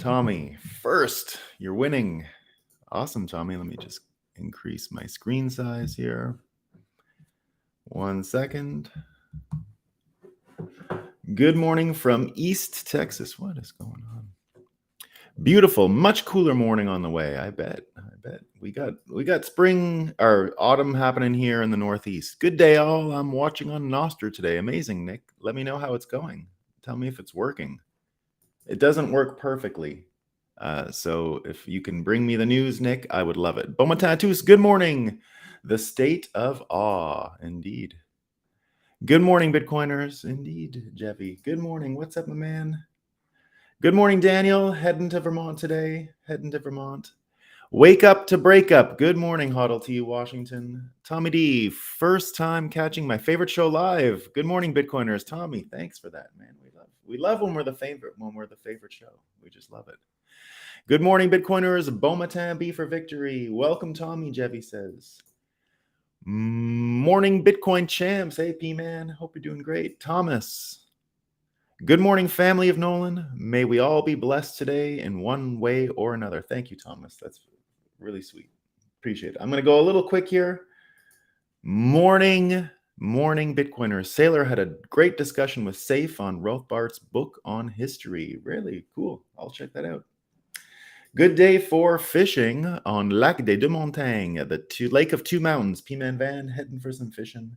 Tommy, first, you're winning. Awesome, Tommy. Let me just increase my screen size here. 1 second. Good morning from East Texas. What is going on? Beautiful, much cooler morning on the way. I bet. We got spring or autumn happening here in the Northeast. Good day, all. I'm watching on Nostr today. Amazing, Nick. Let me know how it's going. Tell me if it's working. It doesn't work perfectly. So if you can bring me the news, Nick, I would love it. Boma Tattoos, good morning. The state of awe, indeed. Good morning, Bitcoiners. Indeed, Jeffy. Good morning. What's up, my man? Good morning, Daniel. Heading to Vermont today. Wake up to breakup. Good morning, Hoddle T, Washington. Tommy D, first time catching my favorite show live. Good morning, Bitcoiners. Tommy, thanks for that, man. We love when we're the favorite show. We just love it. Good morning, Bitcoiners. Bomatan B for victory. Welcome, Tommy, Jeffy says. Morning, Bitcoin champs. Hey, P-Man. Hope you're doing great. Thomas. Good morning, family of Nolan. May we all be blessed today in one way or another. Thank you, Thomas. That's really sweet. Appreciate it. I'm going to go a little quick here. Morning, Bitcoiners. Sailor had a great discussion with Safe on Rothbard's book on history. Really cool. I'll check that out. Good day for fishing on Lac des Deux Montagnes, the Lake of Two Mountains. P-Man Van heading for some fishing.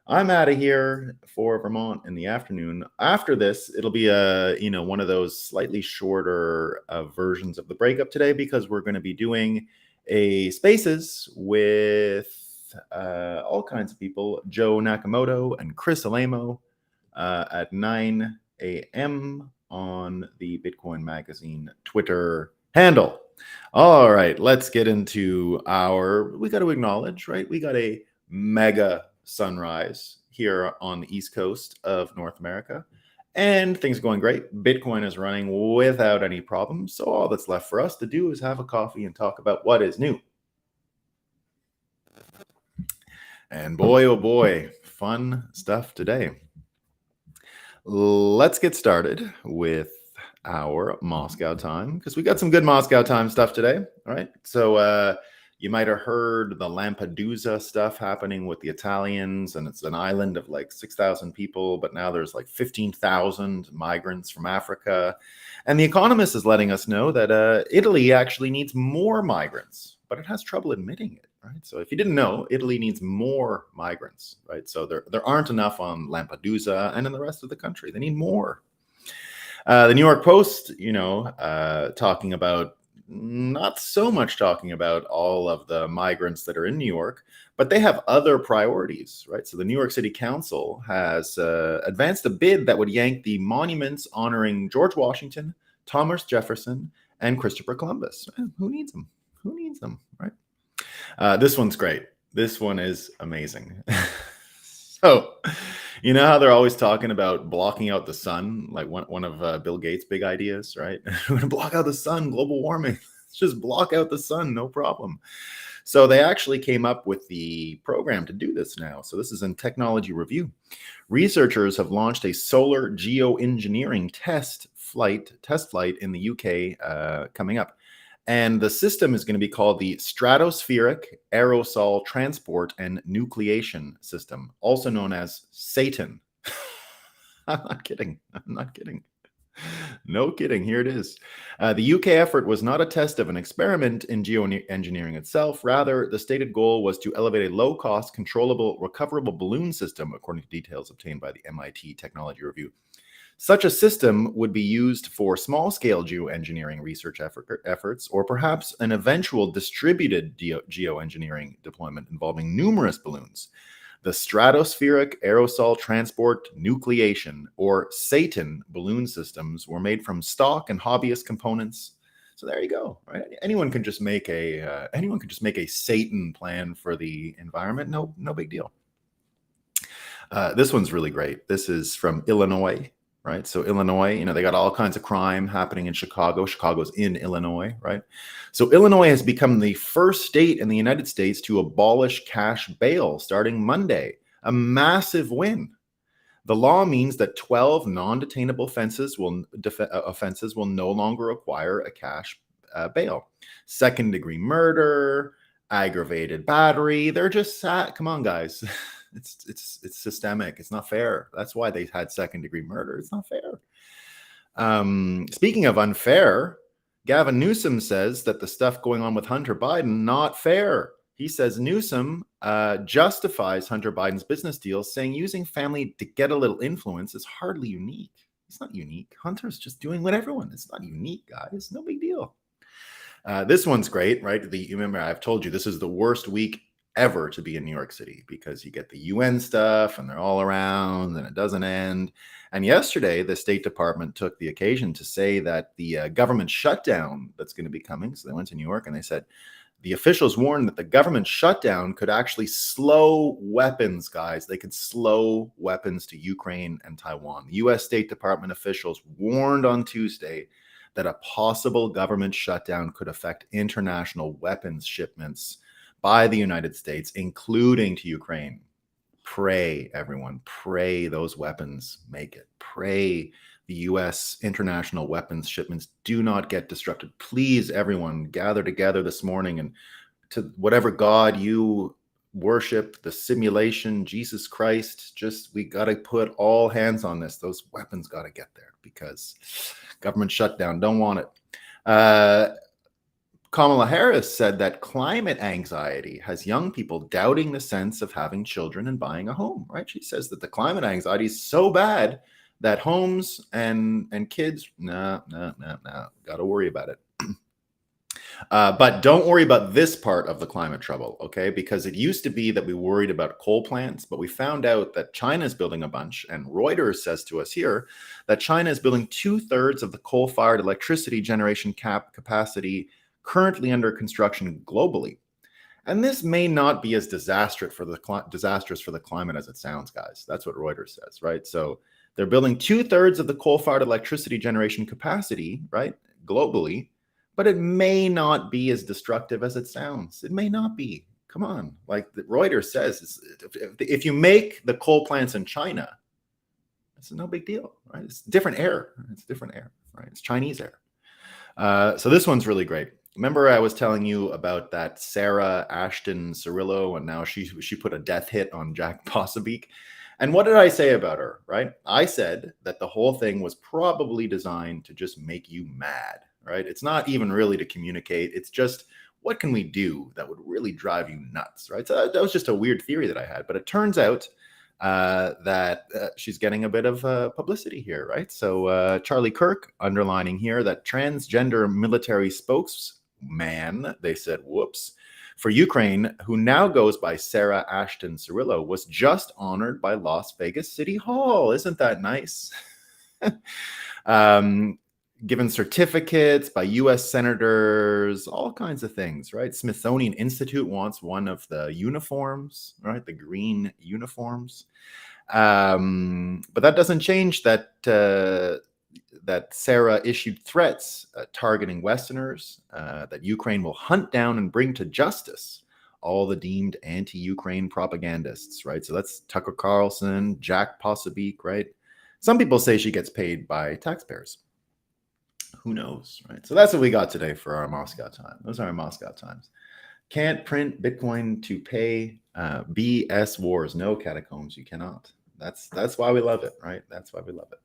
I'm out of here for Vermont in the afternoon. After this, it'll be one of those slightly shorter versions of the breakup today because we're going to be doing a spaces with all kinds of people, Joe Nakamoto and Chris Alamo at 9 a.m. on the Bitcoin Magazine Twitter handle. All right, let's get into we got to acknowledge, right? We got a mega sunrise here on the East Coast of North America, and things are going great. Bitcoin is running without any problems. So all that's left for us to do is have a coffee and talk about what is new. And boy, oh boy, fun stuff today. Let's get started with our Moscow time because we got some good Moscow time stuff today. All right. So you might have heard the Lampedusa stuff happening with the Italians, and it's an island of like 6,000 people, but now there's like 15,000 migrants from Africa. And The Economist is letting us know that Italy actually needs more migrants, but it has trouble admitting it. Right. So if you didn't know, Italy needs more migrants. Right. So there aren't enough on Lampedusa and in the rest of the country. They need more. The New York Post, talking about not so much talking about all of the migrants that are in New York, but they have other priorities, right? So the New York City Council has advanced a bid that would yank the monuments honoring George Washington, Thomas Jefferson, and Christopher Columbus. Who needs them? Right? This one's great. This one is amazing. So, you know how they're always talking about blocking out the sun, like one of Bill Gates' big ideas, right? We're going to block out the sun, global warming. Let's just block out the sun, no problem. So they actually came up with the program to do this now. So this is in Technology Review. Researchers have launched a solar geoengineering test flight in the UK coming up. And the system is going to be called the Stratospheric Aerosol Transport and Nucleation System, also known as SATAN. I'm not kidding. No kidding. Here it is. The UK effort was not a test of an experiment in geoengineering itself. Rather, the stated goal was to elevate a low-cost, controllable, recoverable balloon system, according to details obtained by the MIT Technology Review. Such a system would be used for small-scale geoengineering research efforts, or perhaps an eventual distributed geoengineering deployment involving numerous balloons. The Stratospheric Aerosol Transport Nucleation, or SATAN, balloon systems were made from stock and hobbyist components. So there you go. Right? Anyone can just make a SATAN plan for the environment. No big deal. This one's really great. This is from Illinois. Right. So Illinois, they got all kinds of crime happening in Chicago. Chicago's in Illinois. Right. So Illinois has become the first state in the United States to abolish cash bail starting Monday. A massive win. The law means that 12 non-detainable offenses will no longer require a cash bail. Second-degree murder, aggravated battery, they're just come on, guys. It's systemic. It's not fair. That's why they had second-degree murder. It's not fair. Speaking of unfair, Gavin Newsom says that the stuff going on with Hunter Biden, not fair. He says Newsom justifies Hunter Biden's business deals, saying using family to get a little influence is hardly unique. It's not unique. Hunter's just doing what everyone. It's not unique, guys. No big deal. This one's great, right? Remember, I've told you this is the worst week ever to be in New York City because you get the UN stuff and they're all around and it doesn't end. And yesterday, the State Department took the occasion to say that the government shutdown that's going to be coming. So they went to New York and they said, the officials warned that the government shutdown could actually slow weapons, guys. They could slow weapons to Ukraine and Taiwan. The U.S. State Department officials warned on Tuesday that a possible government shutdown could affect international weapons shipments by the United States, including to Ukraine. Pray, everyone, pray those weapons make it. Pray the U.S. international weapons shipments do not get disrupted. Please, everyone, gather together this morning and to whatever God you worship, the simulation, Jesus Christ, we got to put all hands on this. Those weapons got to get there because government shutdown, don't want it. Kamala Harris said that climate anxiety has young people doubting the sense of having children and buying a home, right? She says that the climate anxiety is so bad that homes and kids, no, got to worry about it. But don't worry about this part of the climate trouble, okay? Because it used to be that we worried about coal plants, but we found out that China is building a bunch, and Reuters says to us here that China is building 2/3 of the coal-fired electricity generation capacity currently under construction globally. And this may not be as disastrous for the climate as it sounds, guys. That's what Reuters says, right? So they're building 2/3 of the coal-fired electricity generation capacity, right, globally, but it may not be as destructive as it sounds. It may not be. Come on. Like Reuters says, if you make the coal plants in China, it's no big deal, right? It's different air. It's different air, right? It's Chinese air. So this one's really great. Remember I was telling you about that Sarah Ashton Cirillo, and now she put a death hit on Jack Posobiec. And what did I say about her, right? I said that the whole thing was probably designed to just make you mad, right? It's not even really to communicate. It's just, what can we do that would really drive you nuts, right? So that was just a weird theory that I had. But it turns out that she's getting a bit of publicity here, right? So Charlie Kirk underlining here that transgender military spokesman, they said, whoops, for Ukraine, who now goes by Sarah Ashton Cirillo, was just honored by Las Vegas City Hall. Isn't that nice? Given certificates by U.S. senators, all kinds of things, right? Smithsonian Institute wants one of the uniforms, right? The green uniforms. But that doesn't change that that Sarah issued threats targeting Westerners, that Ukraine will hunt down and bring to justice all the deemed anti-Ukraine propagandists, right? So that's Tucker Carlson, Jack Posobiec, right? Some people say she gets paid by taxpayers. Who knows, right? So that's what we got today for our Moscow time. Those are our Moscow times. Can't print Bitcoin to pay BS wars. No, catacombs, you cannot. That's why we love it, right? That's why we love it.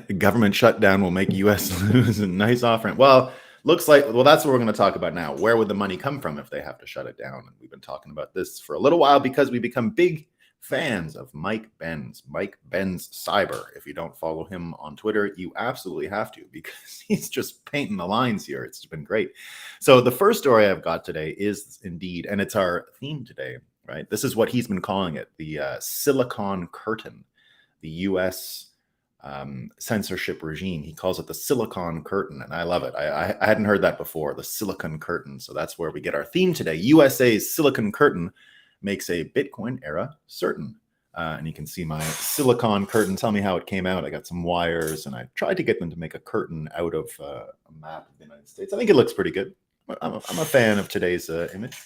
The government shutdown will make U.S. lose a nice offering. Well, that's what we're going to talk about now. Where would the money come from if they have to shut it down? And we've been talking about this for a little while because we become big fans of Mike Benz Cyber. If you don't follow him on Twitter, you absolutely have to, because he's just painting the lines here. It's been great. So the first story I've got today is indeed, and it's our theme today, right? This is what he's been calling it, the Silicon Curtain, the U.S. Censorship regime. He calls it the Silicon Curtain, and I love it. I hadn't heard that before, the Silicon Curtain. So that's where we get our theme today. USA's Silicon Curtain makes a Bitcoin era certain. And you can see my silicon curtain. Tell me how it came out. I got some wires and I tried to get them to make a curtain out of a map of the United States. I think it looks pretty good. I'm a fan of today's image.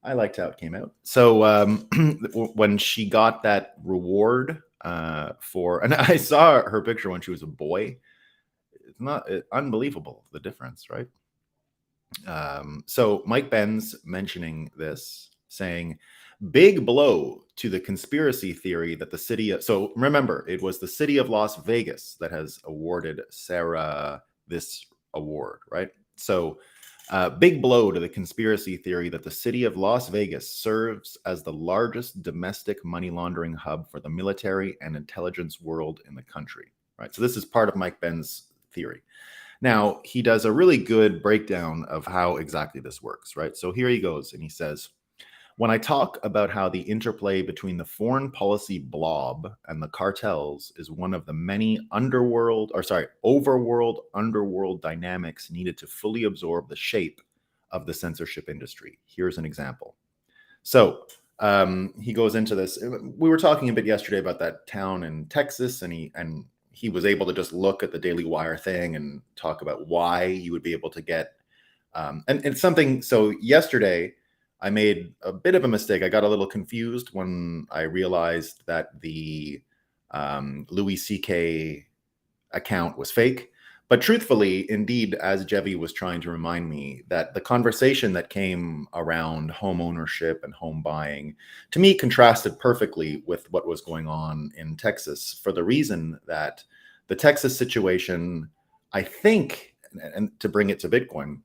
I liked how it came out. So when she got that reward for, and I saw her picture when she was a boy. It's not unbelievable the difference, right? So Mike Benz mentioning this, saying, "Big blow to the conspiracy theory that the city of," so remember, it was the city of Las Vegas that has awarded Sarah this award, right? So big blow to the conspiracy theory that the city of Las Vegas serves as the largest domestic money laundering hub for the military and intelligence world in the country, right? So this is part of Mike Ben's theory. Now, he does a really good breakdown of how exactly this works, right? So here he goes, and he says, when I talk about how the interplay between the foreign policy blob and the cartels is one of the many overworld, underworld dynamics needed to fully absorb the shape of the censorship industry. Here's an example. So he goes into this. We were talking a bit yesterday about that town in Texas, and he was able to just look at the Daily Wire thing and talk about why you would be able to get and something. So yesterday I made a bit of a mistake. I got a little confused when I realized that the Louis C.K. account was fake. But truthfully, indeed, as Jevi was trying to remind me, that the conversation that came around home ownership and home buying, to me, contrasted perfectly with what was going on in Texas, for the reason that the Texas situation, I think, and to bring it to Bitcoin,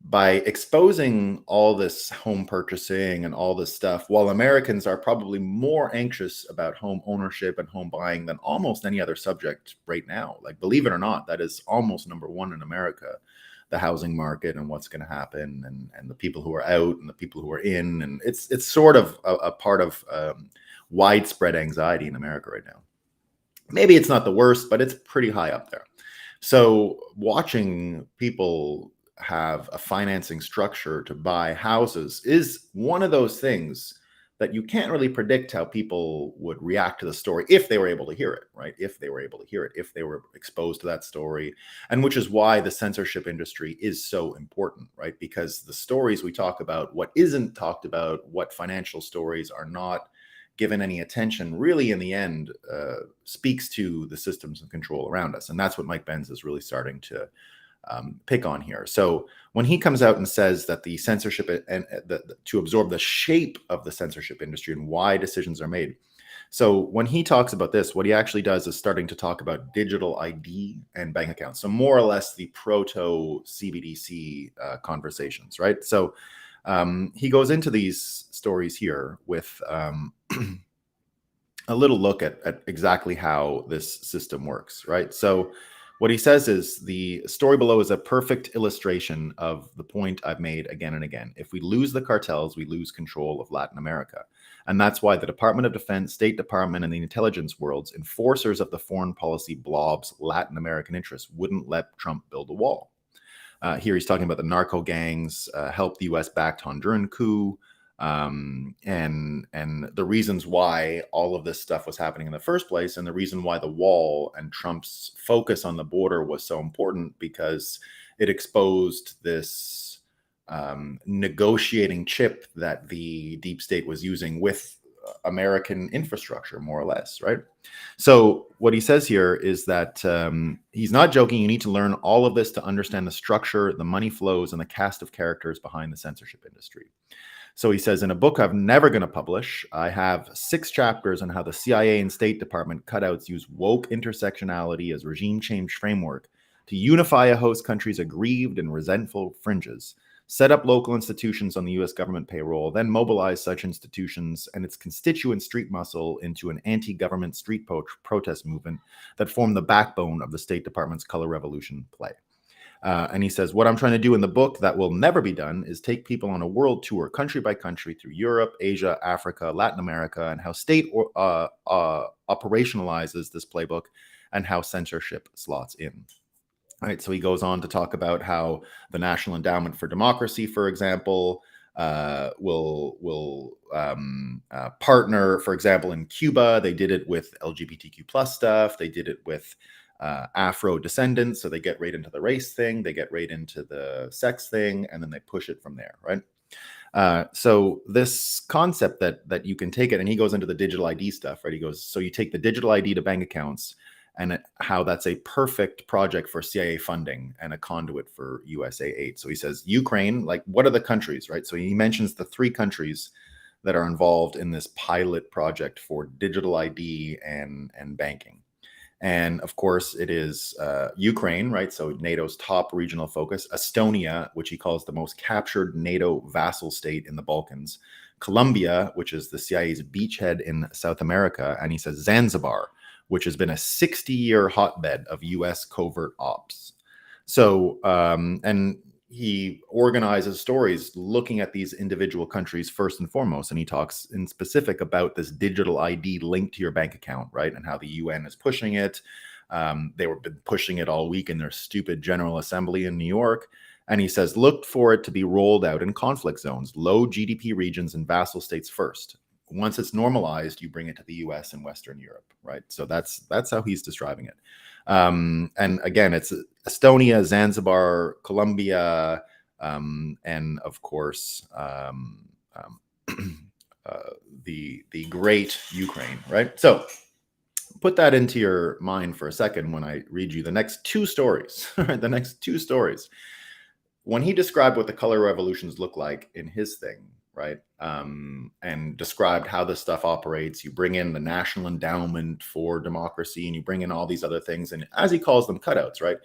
by exposing all this home purchasing and all this stuff, while Americans are probably more anxious about home ownership and home buying than almost any other subject right now. Like, believe it or not, that is almost number one in America, the housing market and what's going to happen, and the people who are out and the people who are in. And it's sort of a part of widespread anxiety in America right now. Maybe it's not the worst, but it's pretty high up there. So watching people have a financing structure to buy houses is one of those things that you can't really predict how people would react to the story if they were able to hear it, right? If they were able to hear it, if they were exposed to that story. And which is why the censorship industry is so important, right? Because the stories we talk about, what isn't talked about, what financial stories are not given any attention, really in the end speaks to the systems of control around us. And that's what Mike Benz is really starting to pick on here. So when he comes out and says that the censorship and to absorb the shape of the censorship industry and why decisions are made. So when he talks about this, what he actually does is starting to talk about digital ID and bank accounts. So more or less the proto CBDC conversations, right? So he goes into these stories here with a little look at exactly how this system works, right? So what he says is the story below is a perfect illustration of the point I've made again and again. If we lose the cartels, we lose control of Latin America. And that's why the Department of Defense, State Department, and the intelligence worlds, enforcers of the foreign policy blob's Latin American interests, wouldn't let Trump build a wall. Here he's talking about the narco gangs, helped the U.S.-backed Honduran coup, and the reasons why all of this stuff was happening in the first place, and the reason why the wall and Trump's focus on the border was so important, because it exposed this negotiating chip that the deep state was using with American infrastructure, more or less, right? So what he says here is that he's not joking. You need to learn all of this to understand the structure, the money flows, and the cast of characters behind the censorship industry. So he says, in a book I'm never going to publish, I have 6 chapters on how the CIA and State Department cutouts use woke intersectionality as regime change framework to unify a host country's aggrieved and resentful fringes, set up local institutions on the U.S. government payroll, then mobilize such institutions and its constituent street muscle into an anti-government street protest movement that formed the backbone of the State Department's Color Revolution play. And he says, what I'm trying to do in the book that will never be done is take people on a world tour, country by country, through Europe, Asia, Africa, Latin America, and how state operationalizes this playbook and how censorship slots in. All right, so he goes on to talk about how the National Endowment for Democracy, for example, will partner, for example, in Cuba. They did it with LGBTQ plus stuff. They did it with Afro descendants. So they get right into the race thing, they get right into the sex thing, and then they push it from there, right? So this concept that you can take it, and he goes into the digital ID stuff, right? He goes, so you take the digital ID to bank accounts, and how that's a perfect project for CIA funding and a conduit for USA aid. So he says Ukraine, like what are the countries, right? So he mentions the 3 countries that are involved in this pilot project for digital ID and banking. And of course, it is Ukraine, right? So NATO's top regional focus, Estonia, which he calls the most captured NATO vassal state in the Balkans, Colombia, which is the CIA's beachhead in South America, and he says Zanzibar, which has been a 60-year hotbed of US covert ops. So, and he organizes stories looking at these individual countries first and foremost, and he talks in specific about this digital ID linked to your bank account, right? And how the UN is pushing it. They were been pushing it all week in their stupid General Assembly in New York. And he says, look for it to be rolled out in conflict zones, low GDP regions and vassal states first. Once it's normalized, you bring it to the US and Western Europe, right? So that's how he's describing it. And again, it's Estonia, Zanzibar, Colombia, and of course, the great Ukraine, right? So put that into your mind for a second when I read you the next 2 stories. The next 2 stories. When he described what the color revolutions look like in his thing, right, and described how this stuff operates, you bring in the National Endowment for Democracy, and you bring in all these other things, and as he calls them, cutouts, right?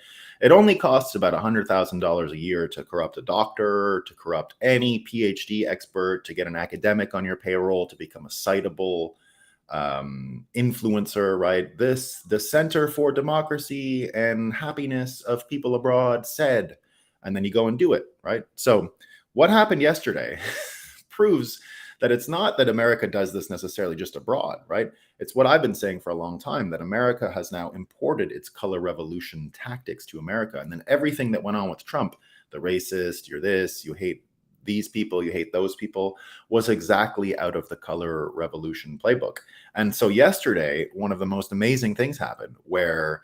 It only costs about $100,000 a year to corrupt a doctor, to corrupt any PhD expert, to get an academic on your payroll, to become a citable influencer, right? The Center for Democracy and Happiness of People Abroad said, and then you go and do it, right? So what happened yesterday proves that it's not that America does this necessarily just abroad, right? It's what I've been saying for a long time, that America has now imported its color revolution tactics to America. And then everything that went on with Trump, the racist, you're this, you hate these people, you hate those people, was exactly out of the color revolution playbook. And so yesterday, one of the most amazing things happened where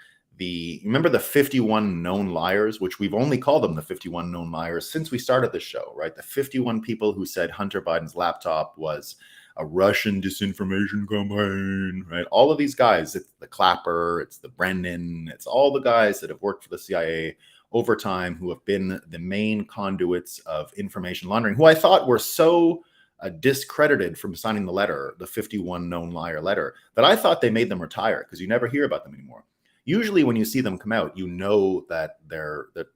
remember the 51 known liars, which we've only called them the 51 known liars since we started the show, right? The 51 people who said Hunter Biden's laptop was a Russian disinformation campaign, right? All of these guys, it's the Clapper, it's the Brennan, it's all the guys that have worked for the CIA over time who have been the main conduits of information laundering, who I thought were so discredited from signing the letter, the 51 known liar letter, that I thought they made them retire because you never hear about them anymore. Usually when you see them come out, you know that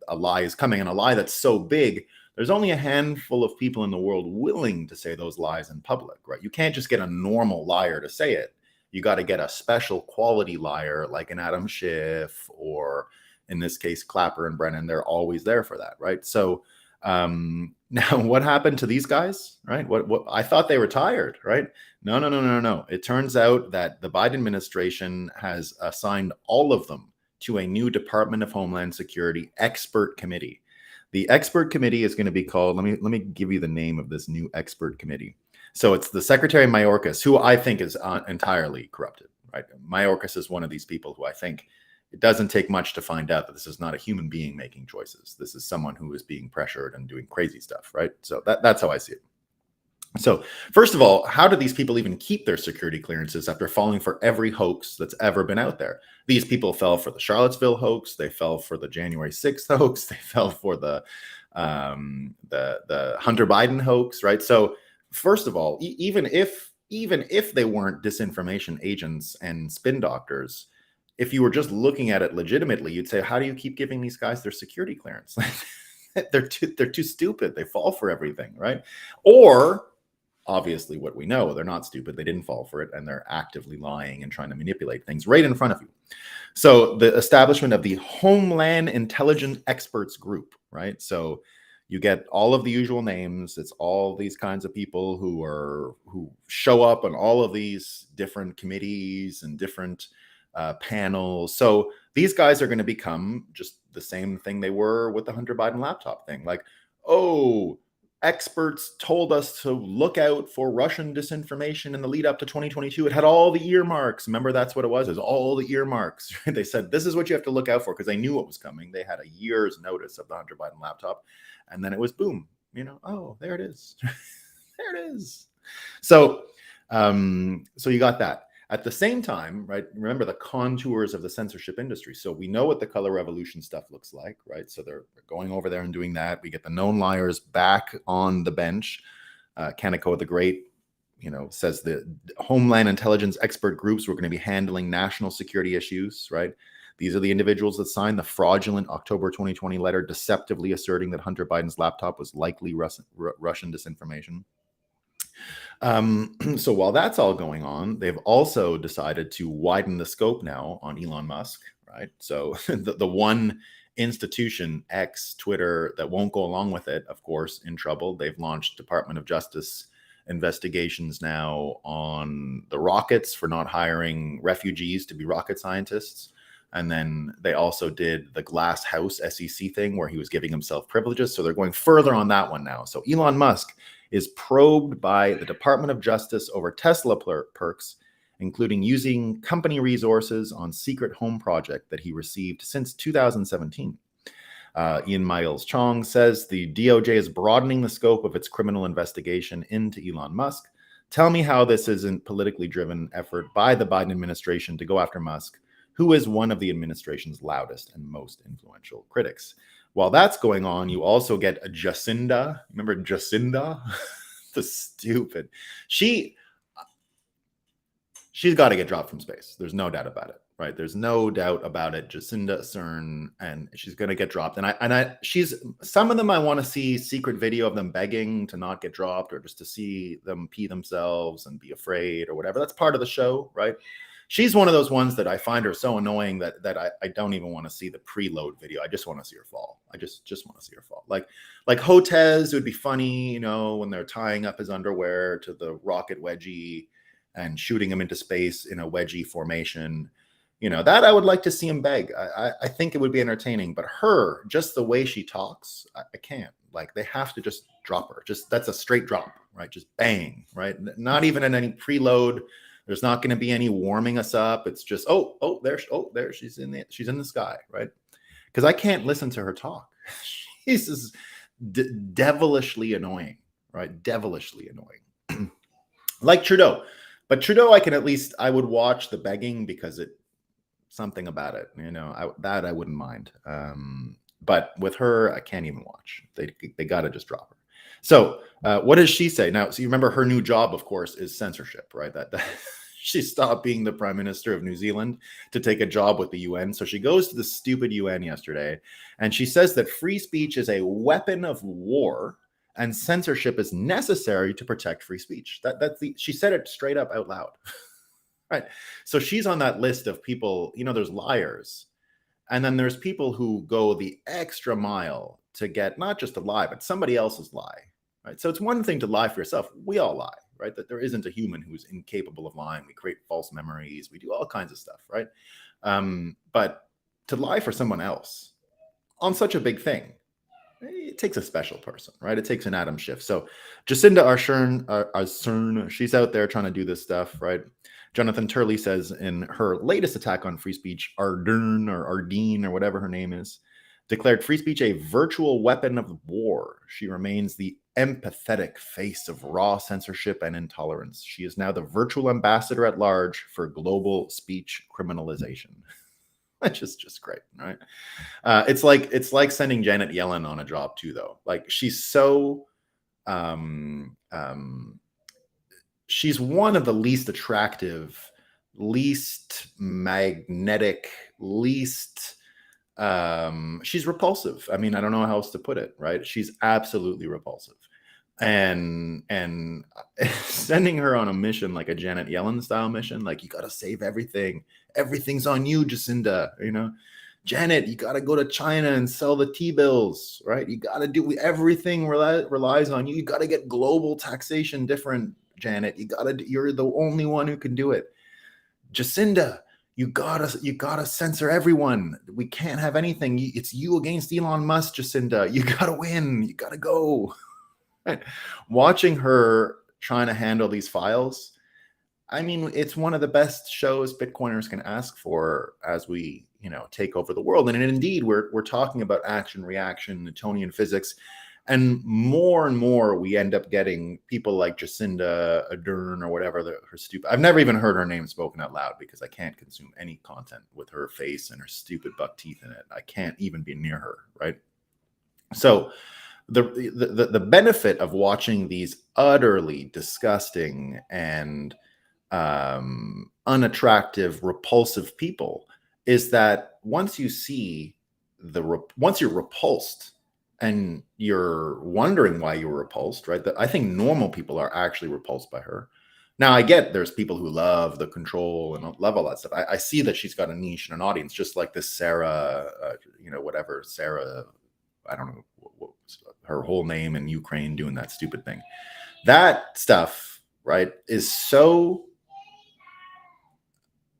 a lie is coming, and a lie that's so big, there's only a handful of people in the world willing to say those lies in public, right? You can't just get a normal liar to say it. You got to get a special quality liar like an Adam Schiff, or in this case, Clapper and Brennan. They're always there for that, right? So now what happened to these guys, right? What I thought they retired, right? No. It turns out that the Biden administration has assigned all of them to a new Department of Homeland Security expert committee. The expert committee is going to be called, let me give you the name of this new expert committee. So it's the Secretary Mayorkas, who I think is entirely corrupted, right? Mayorkas is one of these people who I think it doesn't take much to find out that this is not a human being making choices. This is someone who is being pressured and doing crazy stuff, right? So that's how I see it. So first of all, how do these people even keep their security clearances after falling for every hoax that's ever been out there? These people fell for the Charlottesville hoax. They fell for the January 6th hoax. They fell for the Hunter Biden hoax, right? So first of all, even if they weren't disinformation agents and spin doctors, if you were just looking at it legitimately, you'd say, how do you keep giving these guys their security clearance? They're too stupid. They fall for everything, right? Or obviously what we know, they're not stupid. They didn't fall for it, and they're actively lying and trying to manipulate things right in front of you. So the establishment of the Homeland Intelligence Experts Group, right? So you get all of the usual names. It's all these kinds of people who show up on all of these different committees and different panels. So these guys are going to become just the same thing they were with the Hunter Biden laptop thing. Like, oh, experts told us to look out for Russian disinformation in the lead up to 2022. It had all the earmarks. Remember, that's what it was. It was all the earmarks. They said, this is what you have to look out for, because they knew what was coming. They had a year's notice of the Hunter Biden laptop. And then it was boom. Oh, there it is. There it is. So you got that. At the same time, right, remember the contours of the censorship industry. So we know what the color revolution stuff looks like, right? So they're going over there and doing that. We get the known liars back on the bench. Kaneko the Great, says the Homeland intelligence expert groups were going to be handling national security issues, right? These are the individuals that signed the fraudulent October 2020 letter deceptively asserting that Hunter Biden's laptop was likely Russian disinformation. So while that's all going on, they've also decided to widen the scope now on Elon Musk, right? So the one institution, X, Twitter, that won't go along with it, of course, in trouble. They've launched Department of Justice investigations now on the rockets for not hiring refugees to be rocket scientists. And then they also did the Glass House SEC thing where he was giving himself privileges. So they're going further on that one now. So Elon Musk is probed by the Department of Justice over Tesla perks, including using company resources on secret home project that he received since 2017. Ian Miles Chong says the DOJ is broadening the scope of its criminal investigation into Elon Musk. Tell me how this isn't politically driven effort by the Biden administration to go after Musk, who is one of the administration's loudest and most influential critics. While that's going on, you also get a Jacinda. Remember Jacinda? The stupid. She's got to get dropped from space. There's no doubt about it, right? There's no doubt about it. Jacinda Ardern, and she's going to get dropped. She's some of them. I want to see secret video of them begging to not get dropped, or just to see them pee themselves and be afraid or whatever. That's part of the show, right? She's one of those ones that I find her so annoying that I don't even want to see the preload video. I just want to see her fall. I just want to see her fall. Like Hotez, it would be funny, when they're tying up his underwear to the rocket wedgie and shooting him into space in a wedgie formation. That I would like to see him beg. I think it would be entertaining. But her, just the way she talks, I can't. Like, they have to just drop her. That's a straight drop, right? Just bang, right? Not even in any preload. There's not going to be any warming us up. It's just, there she's in the sky, right? Because I can't listen to her talk. She's just devilishly annoying, right? Devilishly annoying. Like Trudeau. But Trudeau, I would watch the begging because something about it, that I wouldn't mind. But with her, I can't even watch. They got to just drop her. So what does she say? Now, so you remember her new job, of course, is censorship, right? That she stopped being the prime minister of New Zealand to take a job with the UN. So she goes to the stupid UN yesterday, and she says that free speech is a weapon of war and censorship is necessary to protect free speech. She said it straight up out loud. Right. So she's on that list of people, there's liars. And then there's people who go the extra mile to get not just a lie, but somebody else's lie. Right. So it's one thing to lie for yourself. We all lie, right? That there isn't a human who's incapable of lying. We create false memories. We do all kinds of stuff, right? But to lie for someone else on such a big thing, it takes a special person, right? It takes an Adam Schiff. So Jacinda Ardern, she's out there trying to do this stuff, right? Jonathan Turley says in her latest attack on free speech, Ardern or whatever her name is, declared free speech a virtual weapon of war. She remains the empathetic face of raw censorship and intolerance. She is now the virtual ambassador at large for global speech criminalization. Which is just great, right? It's like sending Janet Yellen on a job too, though. Like, she's so she's one of the least attractive, least magnetic, least she's repulsive. I mean, I don't know how else to put it, right? She's absolutely repulsive. And sending her on a mission like a Janet Yellen style mission, like, you got to save everything. Everything's on you, Jacinda. Janet, you got to go to China and sell the T-bills, right? You got to do everything relies on you. You got to get global taxation different, Janet. You're the only one who can do it. Jacinda, you gotta censor everyone. We can't have anything. It's you against Elon Musk, Jacinda. You gotta win. You gotta go. Watching her trying to handle these files, I mean, it's one of the best shows Bitcoiners can ask for as we, take over the world. And indeed, we're talking about action, reaction, Newtonian physics. And more we end up getting people like Jacinda Ardern or whatever, her stupid, I've never even heard her name spoken out loud because I can't consume any content with her face and her stupid buck teeth in it. I can't even be near her, right? So the benefit of watching these utterly disgusting and unattractive, repulsive people is that once you see once you're repulsed and you're wondering why you were repulsed, right? That I think normal people are actually repulsed by her. Now I get there's people who love the control and love all that stuff. I see that she's got a niche and an audience, just like this Sarah, whatever Sarah, I don't know what her whole name in Ukraine doing that stupid thing. That stuff, right, is so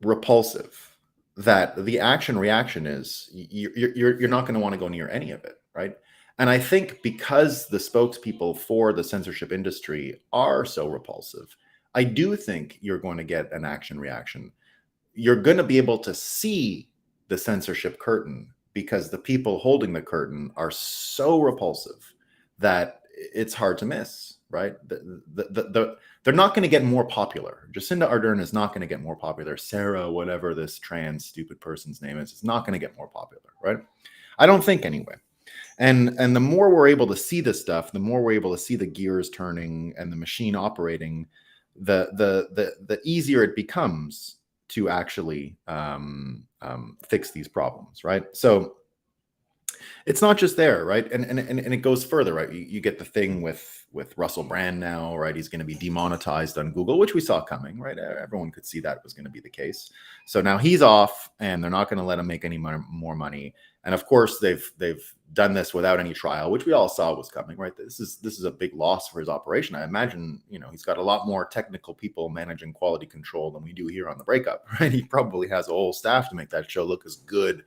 repulsive that the action reaction is you're not going to want to go near any of it, right? And I think because the spokespeople for the censorship industry are so repulsive, I do think you're going to get an action reaction. You're going to be able to see the censorship curtain because the people holding the curtain are so repulsive that it's hard to miss, right? They're not going to get more popular. Jacinda Ardern is not going to get more popular. Sarah, whatever this trans stupid person's name is not going to get more popular, right? I don't think anyway. And the more we're able to see this stuff, the more we're able to see the gears turning and the machine operating, the easier it becomes to actually fix these problems, right? So it's not just there, right? And it goes further, right? You get the thing with Russell Brand now, right? He's going to be demonetized on Google, which we saw coming, right? Everyone could see that was going to be the case. So now he's off, and they're not going to let him make any more money. And of course, they've done this without any trial, which we all saw was coming, right? This is a big loss for his operation. I imagine, he's got a lot more technical people managing quality control than we do here on the Breakup, right? He probably has a whole staff to make that show look as good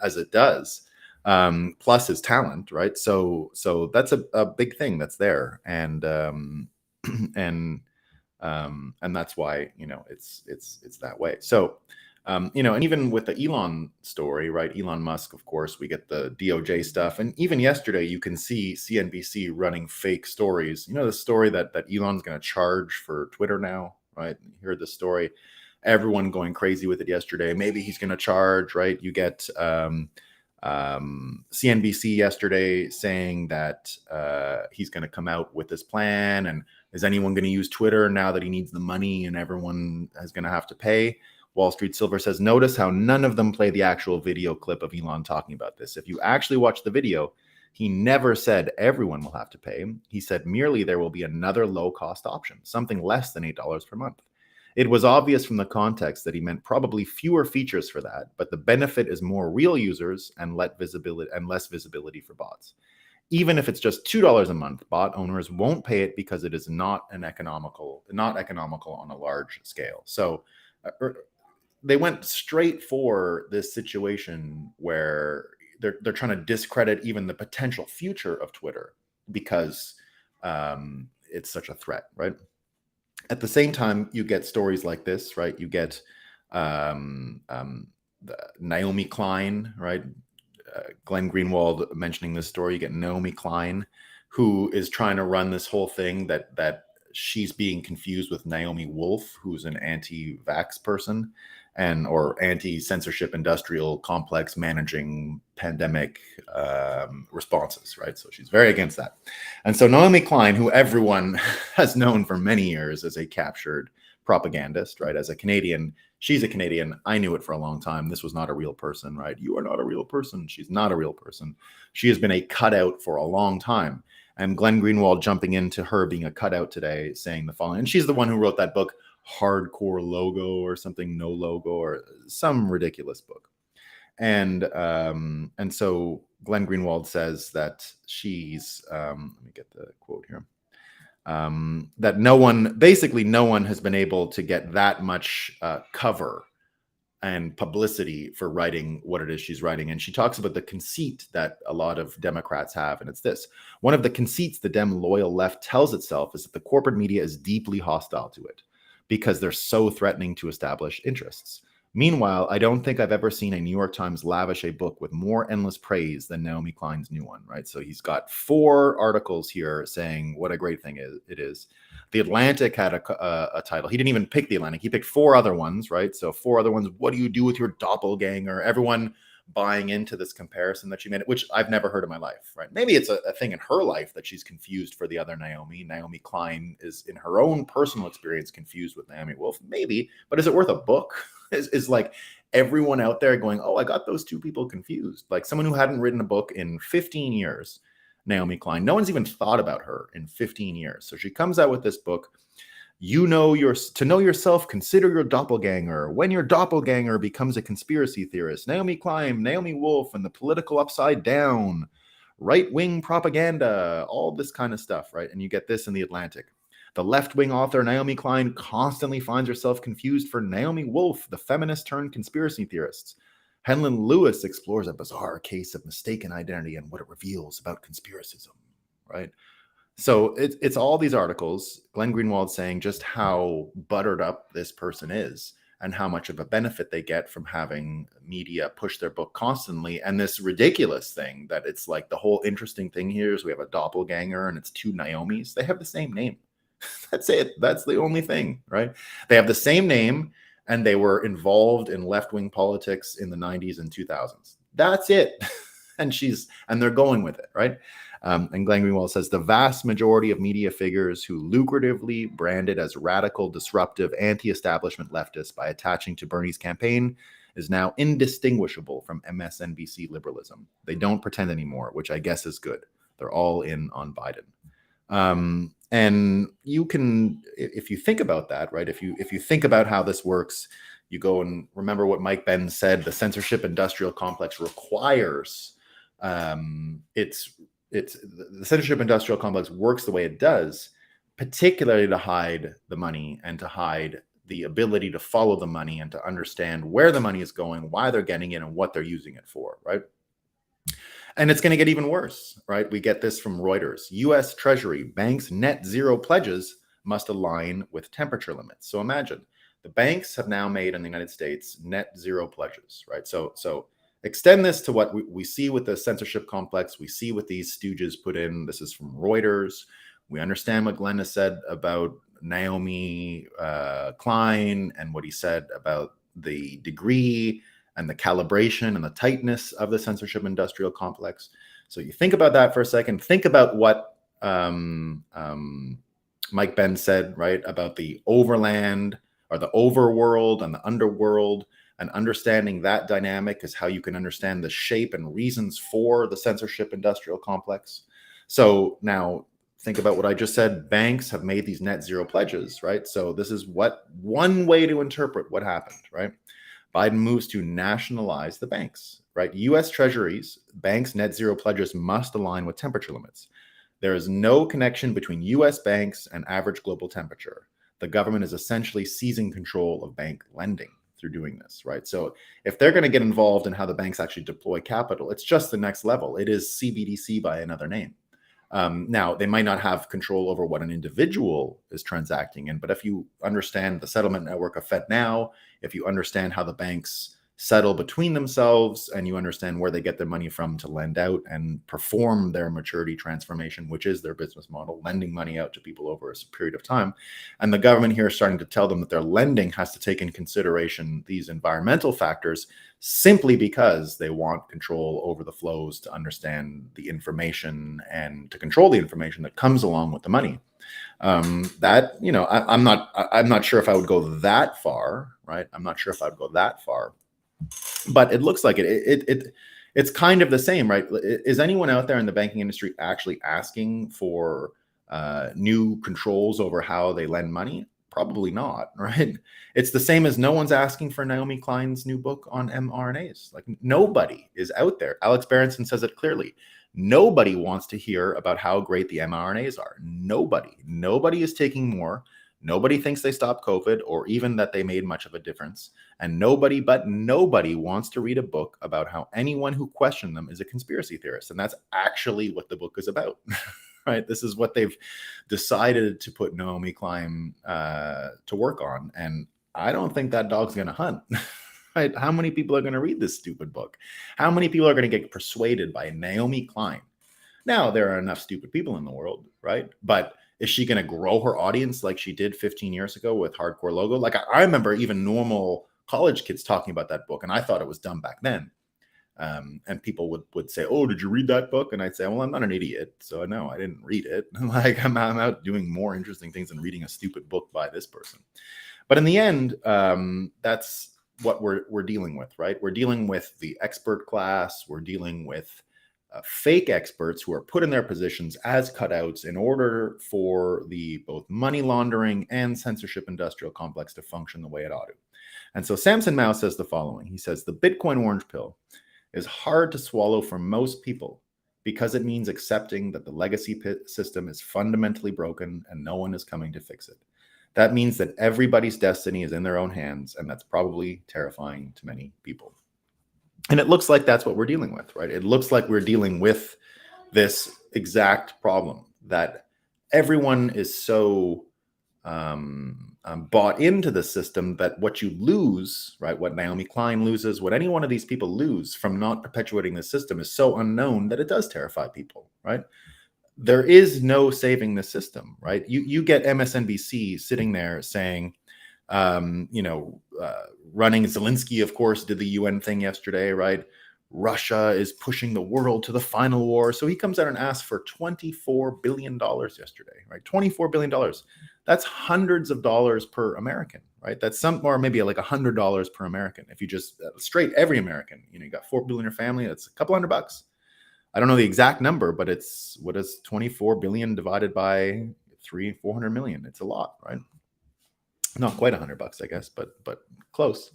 as it does. Plus his talent, right? So that's a big thing that's there, and that's why it's that way. So and even with the Elon story, right? Elon Musk, of course, we get the DOJ stuff, and even yesterday you can see CNBC running fake stories. The story that Elon's going to charge for Twitter now, right? You heard the story, everyone going crazy with it yesterday. Maybe he's going to charge, right? You get CNBC yesterday saying that he's going to come out with this plan, and is anyone going to use Twitter now that he needs the money and everyone is going to have to pay? Wall Street Silver says, notice how none of them play the actual video clip of Elon talking about this. If you actually watch the video, he never said everyone will have to pay. He said merely there will be another low-cost option, something less than $8 per month. It was obvious from the context that he meant probably fewer features for that, but the benefit is more real users and less visibility for bots. Even if it's just $2 a month, bot owners won't pay it because it is not economical on a large scale. So they went straight for this situation where they're trying to discredit even the potential future of Twitter because it's such a threat, right? At the same time, you get stories like this, right? You get Naomi Klein, right? Glenn Greenwald mentioning this story. You get Naomi Klein, who is trying to run this whole thing that she's being confused with Naomi Wolf, who's an anti-vax person or anti-censorship industrial complex managing pandemic responses, right? So she's very against that. And so Naomi Klein, who everyone has known for many years as a captured propagandist, right? As a Canadian, she's a Canadian. I knew it for a long time. This was not a real person, right? You are not a real person. She's not a real person. She has been a cutout for a long time. And Glenn Greenwald jumping into her being a cutout today, saying the following, and she's the one who wrote that book, Hardcore Logo or something, No Logo, or some ridiculous book. And so Glenn Greenwald says that she's, let me get the quote here, that no one has been able to get that much cover and publicity for writing what it is she's writing. And she talks about the conceit that a lot of Democrats have. And it's this: one of the conceits the Dem-loyal left tells itself is that the corporate media is deeply hostile to it because they're so threatening to establish interests. Meanwhile, I don't think I've ever seen a New York Times lavish a book with more endless praise than Naomi Klein's new one, right? So he's got 4 articles here saying what a great thing it is. The Atlantic had a title. He didn't even pick The Atlantic. He picked 4 other ones, right? So 4 other ones. What do you do with your doppelganger? Everyone buying into this comparison that she made, which I've never heard in my life, right? Maybe it's a thing in her life that she's confused for the other Naomi. Naomi Klein is, in her own personal experience, confused with Naomi Wolf. Maybe, but is it worth a book? Is like everyone out there going, oh, I got those 2 people confused. Like someone who hadn't written a book in 15 years, Naomi Klein. No one's even thought about her in 15 years. So she comes out with this book. To know yourself, consider your doppelganger. When your doppelganger becomes a conspiracy theorist. Naomi Klein, Naomi Wolf, and the political upside down, right-wing propaganda, all this kind of stuff, right? And you get this in The Atlantic. The left-wing author Naomi Klein constantly finds herself confused for Naomi Wolf, the feminist turned conspiracy theorists. Henlon Lewis explores a bizarre case of mistaken identity and what it reveals about conspiracism, right? So it's all these articles, Glenn Greenwald saying just how buttered up this person is and how much of a benefit they get from having media push their book constantly. And this ridiculous thing that it's like the whole interesting thing here is we have a doppelganger and it's 2 Naomis. They have the same name. That's it. That's the only thing, right? They have the same name and they were involved in left-wing politics in the 90s and 2000s. That's it. and they're going with it, right? And Glenn Greenwald says the vast majority of media figures who lucratively branded as radical, disruptive, anti-establishment leftists by attaching to Bernie's campaign is now indistinguishable from MSNBC liberalism. They don't pretend anymore, which I guess is good. They're all in on Biden. And you can, if you think about that, right? If you think about how this works, you go and remember what Mike Benn said. The censorship industrial complex requires the censorship industrial complex works the way it does, particularly to hide the money and to hide the ability to follow the money and to understand where the money is going, why they're getting it, and what they're using it for, right? And it's going to get even worse, right? We get this from Reuters. U.S. Treasury banks' net zero pledges must align with temperature limits. So imagine the banks have now made in the United States net zero pledges, right? So extend this to what we see with the censorship complex. We see what these stooges put in. This is from Reuters. We understand what Glenn has said about Naomi Klein and what he said about the degree and the calibration and the tightness of the censorship industrial complex. So you think about that for a second. Think about what Mike Benn said, right, about the overland or the overworld and the underworld, and understanding that dynamic is how you can understand the shape and reasons for the censorship industrial complex. So now think about what I just said. Banks have made these net zero pledges, right? So this is one way to interpret what happened, right? Biden moves to nationalize the banks, right? U.S. Treasuries, banks' net zero pledges must align with temperature limits. There is no connection between U.S. banks and average global temperature. The government is essentially seizing control of bank lending through doing this, right? So if they're going to get involved in how the banks actually deploy capital, it's just the next level. It is CBDC by another name. Now, they might not have control over what an individual is transacting in, but if you understand the settlement network of FedNow, if you understand how the banks settle between themselves, and you understand where they get their money from to lend out and perform their maturity transformation, which is their business model, lending money out to people over a period of time. And the government here is starting to tell them that their lending has to take in consideration these environmental factors simply because they want control over the flows to understand the information and to control the information that comes along with the money. I'm not sure if I would go that far, right? I'm not sure if I'd go that far. But it looks like it's kind of the same, right? Is anyone out there in the banking industry actually asking for new controls over how they lend money? Probably not, right? It's the same as no one's asking for Naomi Klein's new book on mRNAs. Like nobody is out there. Alex Berenson says it clearly. Nobody wants to hear about how great the mRNAs are. Nobody is taking more. Nobody thinks they stopped COVID or even that they made much of a difference. And nobody wants to read a book about how anyone who questioned them is a conspiracy theorist. And that's actually what the book is about, right? This is what they've decided to put Naomi Klein to work on. And I don't think that dog's going to hunt, right? How many people are going to read this stupid book? How many people are going to get persuaded by Naomi Klein? Now, there are enough stupid people in the world, right? But is she going to grow her audience like she did 15 years ago with Hardcore Logo? Like, I remember even normal college kids talking about that book, and I thought it was dumb back then. And people would say, "Oh, did you read that book?" And I'd say, "Well, I'm not an idiot, so no, I didn't read it. Like, I'm out doing more interesting things than reading a stupid book by this person." But in the end, that's what we're dealing with, right? We're dealing with the expert class. We're dealing with fake experts who are put in their positions as cutouts in order for the both money laundering and censorship industrial complex to function the way it ought to. And so Samson Mao says the following. He says, "The Bitcoin orange pill is hard to swallow for most people because it means accepting that the legacy system is fundamentally broken and no one is coming to fix it. That means that everybody's destiny is in their own hands, and that's probably terrifying to many people." And it looks like that's what we're dealing with, right? It looks like we're dealing with this exact problem, that everyone is so bought into the system that what you lose, right, what Naomi Klein loses, what any one of these people lose from not perpetuating the system is so unknown that it does terrify people, right? There is no saving the system, right? You get MSNBC sitting there saying, running Zelensky, of course, did the UN thing yesterday, right? Russia is pushing the world to the final war. So he comes out and asks for $24 billion yesterday, right? $24 billion. That's hundreds of dollars per American, right? That's or maybe like $100 per American. If you just straight every American, you got 4 billion in your family, that's a couple $100. I don't know the exact number, but it's, what is 24 billion divided by 400 million? It's a lot, right? Not quite $100, I guess, but close.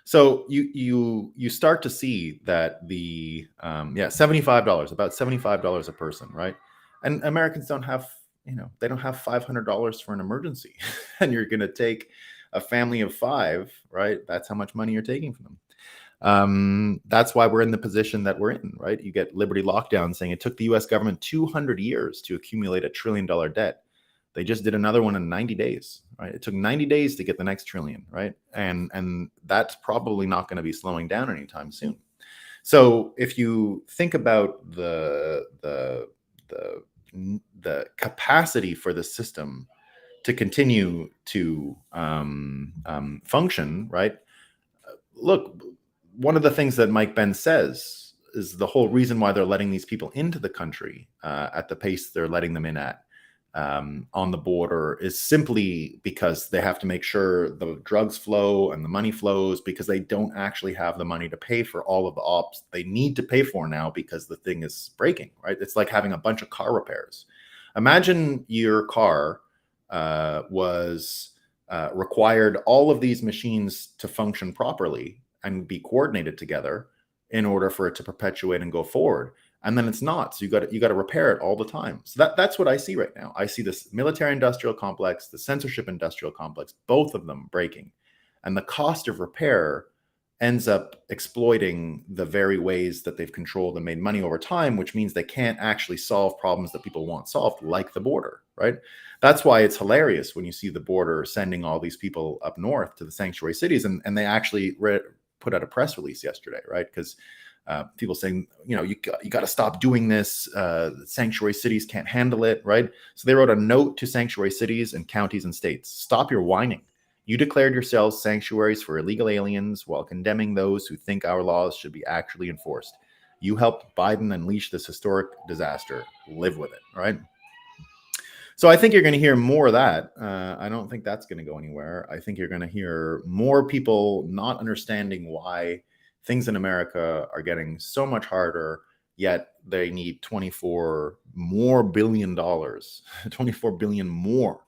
So you start to see that the $75, about $75 a person, right? And Americans don't have, they don't have $500 for an emergency, and you're going to take a family of 5, right? That's how much money you're taking from them. That's why we're in the position that we're in, right? You get Liberty Lockdown saying it took the U.S. government 200 years to accumulate $1 trillion debt. They just did another one in 90 days, right? It took 90 days to get the next trillion, right? And that's probably not going to be slowing down anytime soon. So if you think about the capacity for the system to continue to function, right? Look, one of the things that Mike Benn says is the whole reason why they're letting these people into the country at the pace they're letting them in at on the border is simply because they have to make sure the drugs flow and the money flows, because they don't actually have the money to pay for all of the ops they need to pay for now because the thing is breaking, right? It's like having a bunch of car repairs. Imagine your car was required all of these machines to function properly and be coordinated together in order for it to perpetuate and go forward. And then it's not. So you got to repair it all the time. So that's what I see right now. I see this military industrial complex, the censorship industrial complex, both of them breaking. And the cost of repair ends up exploiting the very ways that they've controlled and made money over time, which means they can't actually solve problems that people want solved, like the border, right? That's why it's hilarious when you see the border sending all these people up north to the sanctuary cities. And they actually put out a press release yesterday, right? Because people saying, you got to stop doing this. Sanctuary cities can't handle it, right? So they wrote a note to sanctuary cities and counties and states. Stop your whining. You declared yourselves sanctuaries for illegal aliens while condemning those who think our laws should be actually enforced. You helped Biden unleash this historic disaster. Live with it, right? So I think you're going to hear more of that. I don't think that's going to go anywhere. I think you're going to hear more people not understanding why things in America are getting so much harder, yet they need $24 billion, $24 billion more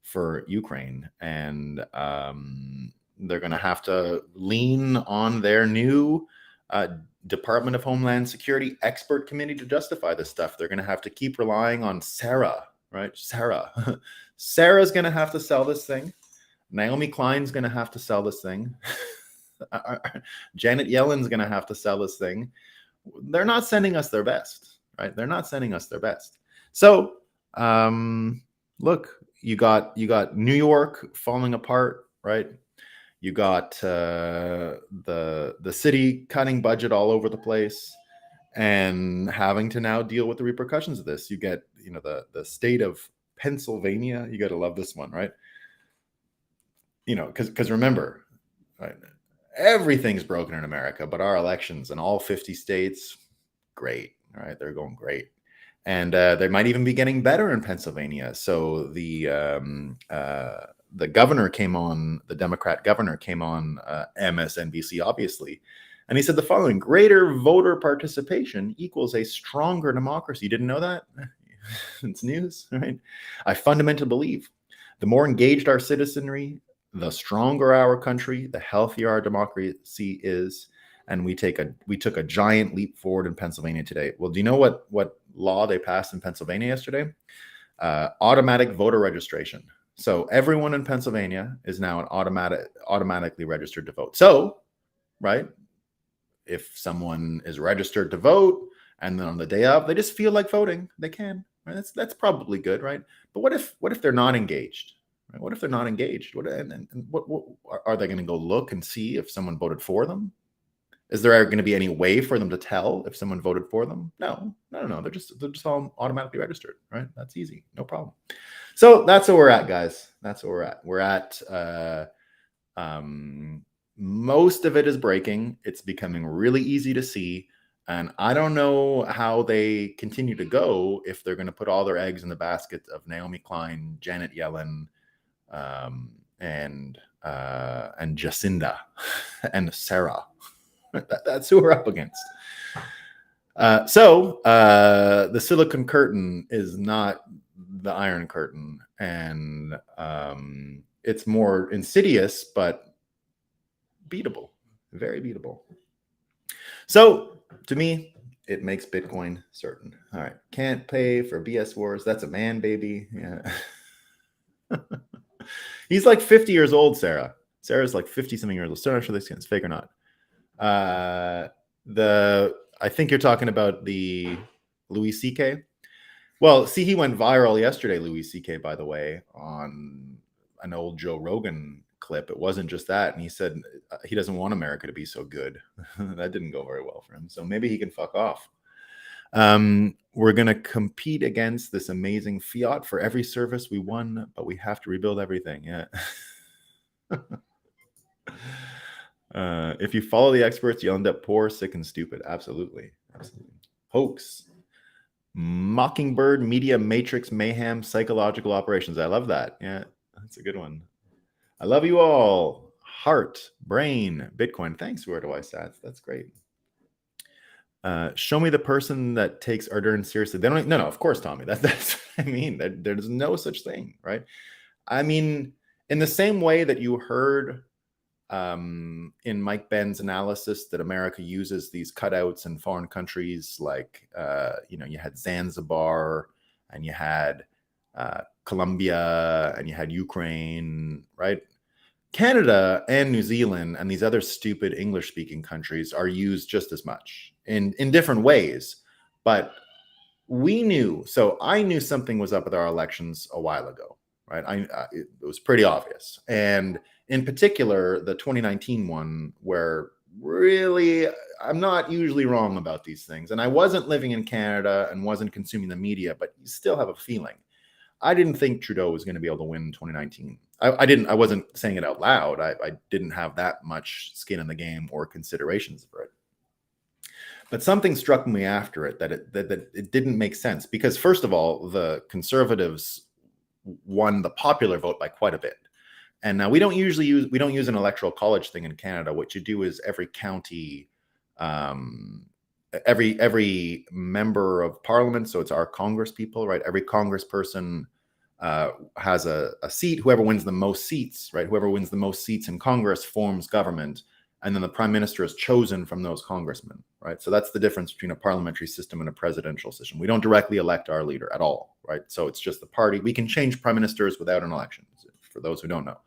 for Ukraine. And they're going to have to lean on their new Department of Homeland Security expert committee to justify this stuff. They're going to have to keep relying on Sarah, right? Sarah's going to have to sell this thing. Naomi Klein's going to have to sell this thing. Janet Yellen's going to have to sell this thing. They're not sending us their best, right? They're not sending us their best. So, look, you got New York falling apart, right? You got the city cutting budget all over the place and having to now deal with the repercussions of this. You get, the state of Pennsylvania. You got to love this one, right? Because remember, right, everything's broken in America, but our elections in all 50 states, great. All right, they're going great. And they might even be getting better in Pennsylvania. So the governor came on, the Democrat governor came on MSNBC, obviously. And he said the following: greater voter participation equals a stronger democracy. You didn't know that? It's news, right? I fundamentally believe the more engaged our citizenry, the stronger our country, the healthier our democracy is. And we took a giant leap forward in Pennsylvania today. Well, do you know what law they passed in Pennsylvania yesterday? Automatic voter registration. So everyone in Pennsylvania is now automatically registered to vote. So, right, if someone is registered to vote and then on the day of they just feel like voting, they can. Right? That's probably good, right? But what if they're not engaged? Right? What if they're not engaged? What are they going to go look and see if someone voted for them? Is there going to be any way for them to tell if someone voted for them? No. They're just all automatically registered, right? That's easy, no problem. So that's where we're at, guys. That's where we're at. We're at most of it is breaking. It's becoming really easy to see, and I don't know how they continue to go if they're going to put all their eggs in the basket of Naomi Klein, Janet Yellen, and Jacinda and Sarah. That's who we're up against. So the Silicon Curtain is not the Iron Curtain, and it's more insidious, but beatable, very beatable. So to me, it makes Bitcoin certain. All right, can't pay for BS wars. That's a man, baby. Yeah. He's like 50 years old, Sarah. Sarah's like 50 something years old. Still not sure this is fake or not. I think you're talking about the Louis C.K. Well, see, he went viral yesterday, Louis C.K., by the way, on an old Joe Rogan clip. It wasn't just that. And he said he doesn't want America to be so good. That didn't go very well for him. So maybe he can fuck off. We're going to compete against this amazing fiat for every service we won, but we have to rebuild everything. Yeah. If you follow the experts, you'll end up poor, sick, and stupid. Absolutely. Hoax. Mockingbird, media, matrix, mayhem, psychological operations. I love that. Yeah, that's a good one. I love you all. Heart, brain, Bitcoin. Thanks, Where Do I Stats? That's great. Show me the person that takes Ardern seriously. They don't. No, of course, Tommy. That's what I mean. There's no such thing, right? I mean, in the same way that you heard in Mike Benn's analysis that America uses these cutouts in foreign countries, like you had Zanzibar, and you had Colombia, and you had Ukraine, right? Canada and New Zealand and these other stupid English-speaking countries are used just as much in different ways. But we knew, so I knew something was up with our elections a while ago, right? It was pretty obvious. And in particular, the 2019 one, where really, I'm not usually wrong about these things. And I wasn't living in Canada and wasn't consuming the media, but you still have a feeling. I didn't think Trudeau was going to be able to win in 2019. I wasn't saying it out loud. I didn't have that much skin in the game or considerations for it. But something struck me after it that it didn't make sense, because first of all, the Conservatives won the popular vote by quite a bit. And now we don't use an electoral college thing in Canada. What you do is every county, every member of parliament, so it's our Congress people, right? Every congressperson has a seat. Whoever wins the most seats, right? Whoever wins the most seats in Congress forms government, and then the prime minister is chosen from those congressmen, right? So that's the difference between a parliamentary system and a presidential system. We don't directly elect our leader at all, right? So it's just the party. We can change prime ministers without an election, for those who don't know.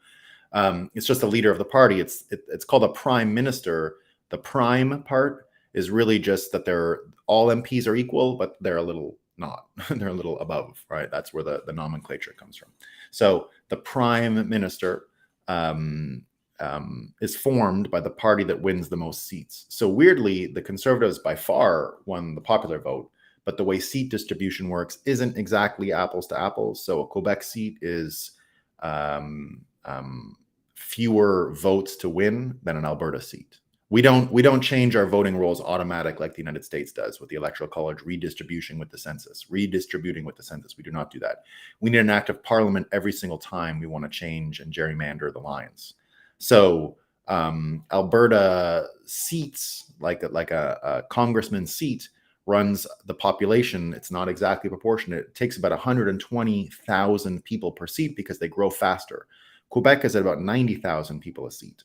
It's just the leader of the party. It's called a prime minister. The prime part is really just that all MPs are equal, but they're a little not. They're a little above, right? That's where the nomenclature comes from. So the prime minister is formed by the party that wins the most seats. So weirdly, the Conservatives by far won the popular vote, but the way seat distribution works isn't exactly apples to apples. So a Quebec seat is fewer votes to win than an Alberta seat. We don't change our voting rolls automatic like the United States does with the Electoral College redistributing with the census. We do not do that. We need an act of parliament every single time we want to change and gerrymander the lines. So Alberta seats, like a congressman's seat, runs the population. It's not exactly proportionate. It takes about 120,000 people per seat because they grow faster. Quebec is at about 90,000 people a seat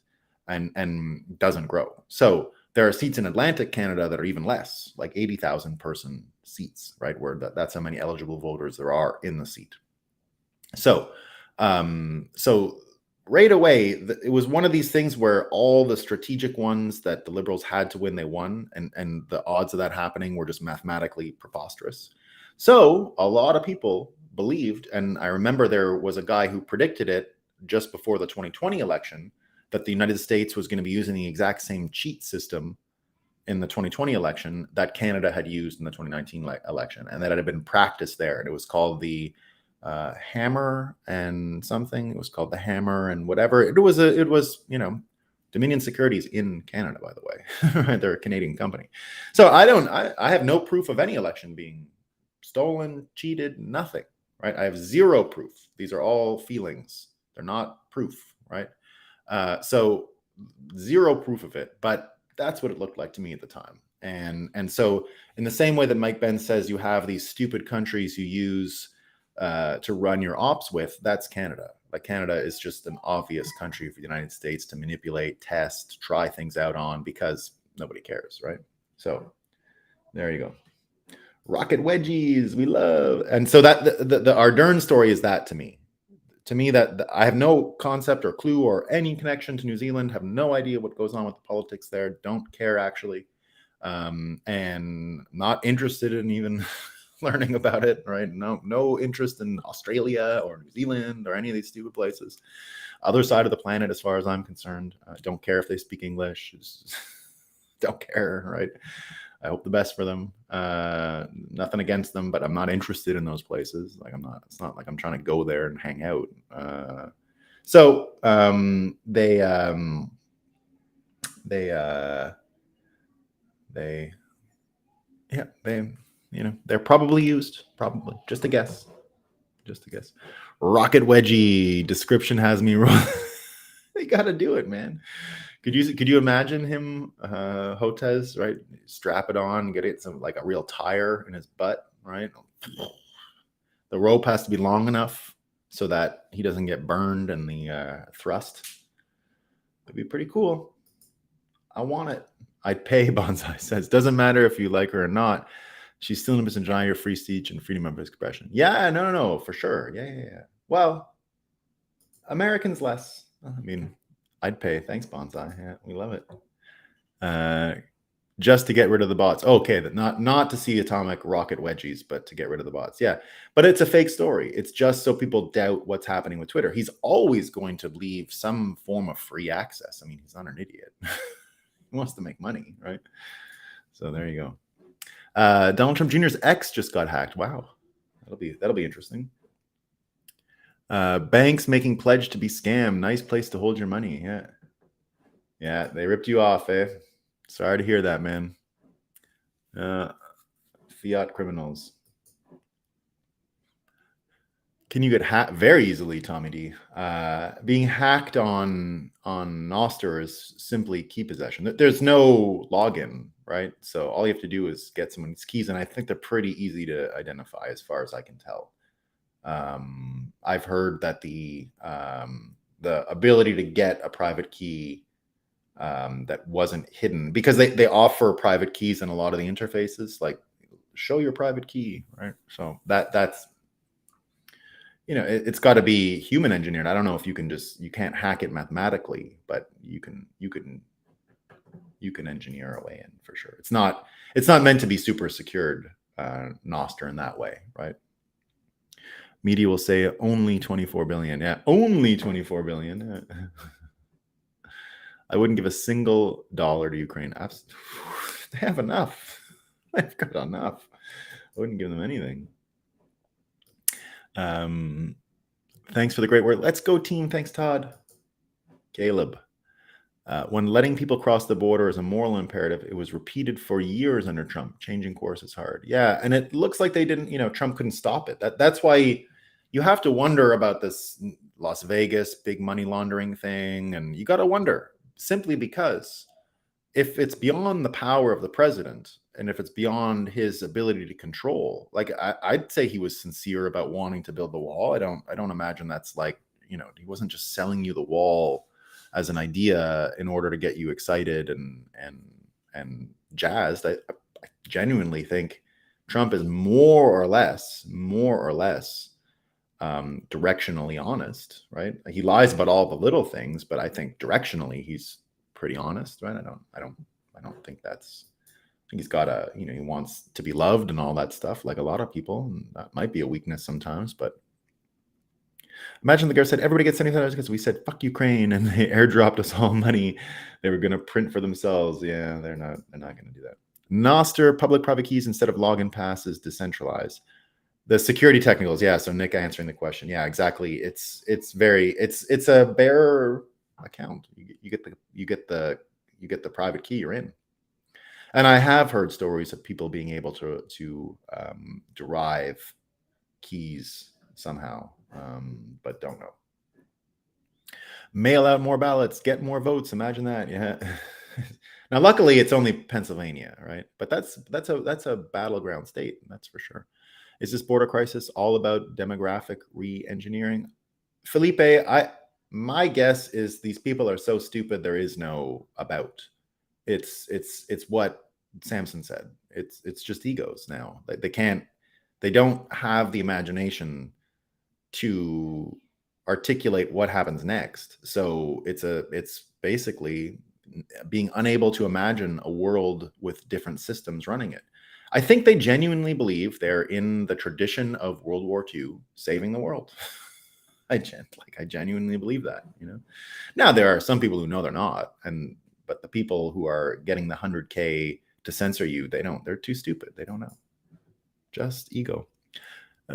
and doesn't grow. So there are seats in Atlantic Canada that are even less, like 80,000 person seats, right? Where that's how many eligible voters there are in the seat. So, right away, it was one of these things where all the strategic ones that the Liberals had to win, they won, and the odds of that happening were just mathematically preposterous. So a lot of people believed, and I remember there was a guy who predicted it just before the 2020 election, that the United States was going to be using the exact same cheat system in the 2020 election that Canada had used in the 2019 election, and that it had been practiced there. And it was called the Hammer and something. It was called the Hammer and whatever. It was Dominion Securities in Canada, by the way. They're a Canadian company. So I have no proof of any election being stolen, cheated, nothing, right? I have zero proof. These are all feelings. They're not proof, right? So zero proof of it, but that's what it looked like to me at the time. And so in the same way that Mike Benn says you have these stupid countries you use to run your ops with, that's Canada. Like Canada is just an obvious country for the United States to manipulate, test, try things out on because nobody cares, right? So there you go. Rocket wedgies, we love. And so that the Ardern story is that to me. To me, that I have no concept or clue or any connection to New Zealand, have no idea what goes on with the politics there, don't care actually, and not interested in even learning about it, right? No interest in Australia or New Zealand or any of these stupid places. Other side of the planet, as far as I'm concerned. Don't care if they speak English. Just don't care, right? I hope the best for them. Nothing against them, but I'm not interested in those places. Like it's not like I'm trying to go there and hang out. They're probably used. Probably. Just a guess. Rocket wedgie description has me wrong. They got to do it, man. Could you imagine him, Hotez, right? Strap it on, get it some like a real tire in his butt, right? The rope has to be long enough so that he doesn't get burned in the thrust. It'd be pretty cool. I want it. I'd pay, Bonsai says. Doesn't matter if you like her or not. She's still in enjoying your free speech and freedom of expression. Yeah, no, for sure. Yeah. Well, Americans less. I mean, I'd pay. Thanks, Bonsai. Yeah, we love it. Just to get rid of the bots. Okay, not to see atomic rocket wedgies, but to get rid of the bots. Yeah, but it's a fake story. It's just so people doubt what's happening with Twitter. He's always going to leave some form of free access. I mean, he's not an idiot. He wants to make money, right? So there you go. Donald Trump Jr.'s ex just got hacked. Wow, that'll be interesting. Banks making pledge to be scammed. Nice place to hold your money. Yeah, they ripped you off, eh? Sorry to hear that, man. Fiat criminals. Can you get hacked very easily, Tommy D? Being hacked on Nostr is simply key possession. There's no login, right? So all you have to do is get someone's keys, and I think they're pretty easy to identify as far as I can tell. I've heard that the ability to get a private key that wasn't hidden, because they offer private keys in a lot of the interfaces, like show your private key, right? So that's it's got to be human engineered. I don't know if you can't hack it mathematically, but you can engineer a way in for sure. It's not meant to be super secured, Nostr, in that way, right? Media will say only 24 billion. Yeah, only 24 billion. I wouldn't give a single dollar to Ukraine. They have enough. They've got enough. I wouldn't give them anything. Thanks for the great word. Let's go, team. Thanks, Todd. Caleb. When letting people cross the border is a moral imperative, it was repeated for years under Trump. Changing course is hard. Yeah, and it looks like they didn't, Trump couldn't stop it. That's why you have to wonder about this Las Vegas big money laundering thing. And you got to wonder, simply because if it's beyond the power of the president, and if it's beyond his ability to control, like I'd say he was sincere about wanting to build the wall. I don't imagine that's like, he wasn't just selling you the wall as an idea in order to get you excited and jazzed. I genuinely think Trump is more or less directionally honest, right? He lies about all the little things, but I think directionally he's pretty honest, right? I don't think that's. I think he's got he wants to be loved and all that stuff, like a lot of people. And that might be a weakness sometimes, but imagine the guy said, everybody gets $70 because we said, fuck Ukraine, and they airdropped us all money they were going to print for themselves. Yeah, they're not going to do that. Noster, public-private keys instead of login passes, decentralized. The security technicals, yeah. So Nick answering the question, yeah, exactly. It's a bearer account. You get the private key, you're in. And I have heard stories of people being able to derive keys somehow, but don't know. Mail out more ballots, get more votes. Imagine that. Yeah. Now, luckily, it's only Pennsylvania, right? But that's a battleground state. That's for sure. Is this border crisis all about demographic re-engineering? Felipe, my guess is these people are so stupid there is no about. It's what Samson said. It's just egos now. They don't have the imagination to articulate what happens next. So it's basically being unable to imagine a world with different systems running it. I think they genuinely believe they're in the tradition of World War II, saving the world. I genuinely believe that, Now there are some people who know they're not, but the people who are getting the 100K to censor you, they're too stupid. They don't know. Just ego.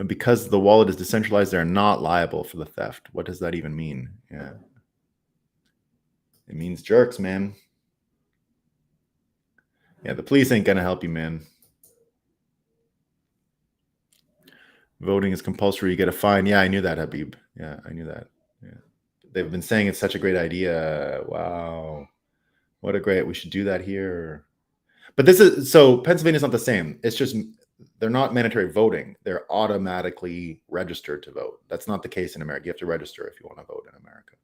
Because the wallet is decentralized, they're not liable for the theft. What does that even mean? Yeah. It means jerks, man. Yeah, the police ain't gonna help you, man. Voting is compulsory. You get a fine. Yeah, I knew that, Habib. Yeah, I knew that. Yeah. They've been saying it's such a great idea. Wow. We should do that here. But Pennsylvania's not the same. It's just they're not mandatory voting. They're automatically registered to vote. That's not the case in America. You have to register if you want to vote in America.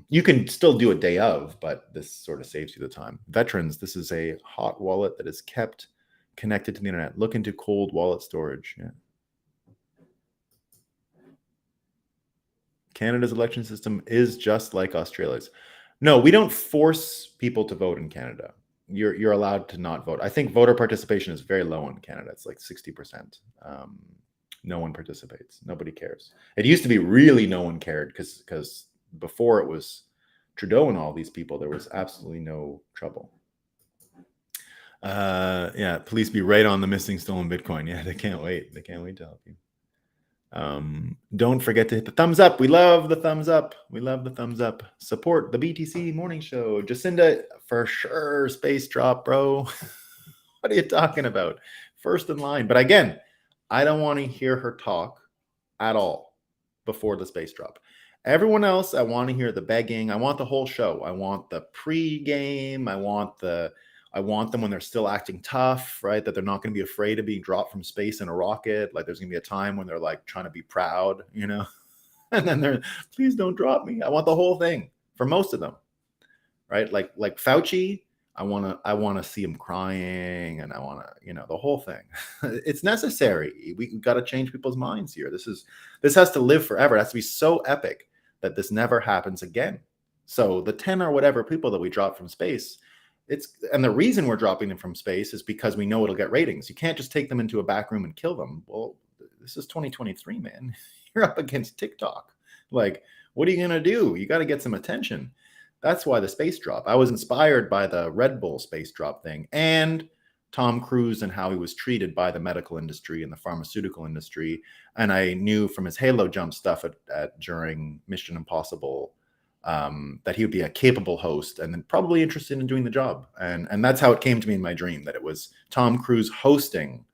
You can still do a day of, but this sort of saves you the time. Veterans, this is a hot wallet that is kept connected to the internet. Look into cold wallet storage. Yeah. Canada's election system is just like Australia's. No, we don't force people to vote in Canada. You're allowed to not vote. I think voter participation is very low in Canada. It's like 60%. No one participates. Nobody cares. It used to be really no one cared because before it was Trudeau and all these people, there was absolutely no trouble. Yeah, police be right on the missing stolen Bitcoin. Yeah, they can't wait. They can't wait to help you. Don't forget to hit the thumbs up. We love the thumbs up. We love the thumbs up. Support the BTC morning show. Jacinda, for sure, space drop, bro. What are you talking about? First in line. But again, I don't want to hear her talk at all before the space drop. Everyone else, I want to hear the begging. I want the whole show. I want the pre-game. I want them when they're still acting tough, right? That they're not going to be afraid of being dropped from space in a rocket. Like there's going to be a time when they're like trying to be proud, And then they're, please don't drop me. I want the whole thing for most of them, right? Like Fauci, I want to see him crying, and I want to, the whole thing. It's necessary. We got to change people's minds here. This has to live forever. It has to be so epic that this never happens again. So the 10 or whatever people that we drop from space, and the reason we're dropping them from space is because we know it'll get ratings. You can't just take them into a back room and kill them. Well, this is 2023, man. You're up against TikTok. Like, what are you going to do? You got to get some attention. That's why the space drop. I was inspired by the Red Bull space drop thing and Tom Cruise and how he was treated by the medical industry and the pharmaceutical industry. And I knew from his Halo jump stuff during Mission Impossible that he would be a capable host and then probably interested in doing the job. And that's how it came to me in my dream, that it was Tom Cruise hosting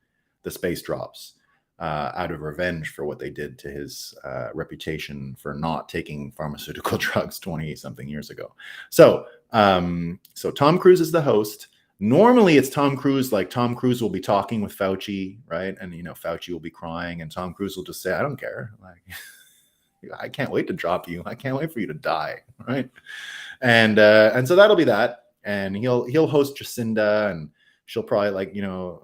the space drops out of revenge for what they did to his reputation for not taking pharmaceutical drugs 20-something years ago. So Tom Cruise is the host. Normally it's Tom Cruise, like Tom Cruise will be talking with Fauci, right? And, Fauci will be crying and Tom Cruise will just say, I don't care. Like, I can't wait to drop you. I can't wait for you to die, right? And so that'll be that. And he'll host Jacinda and she'll probably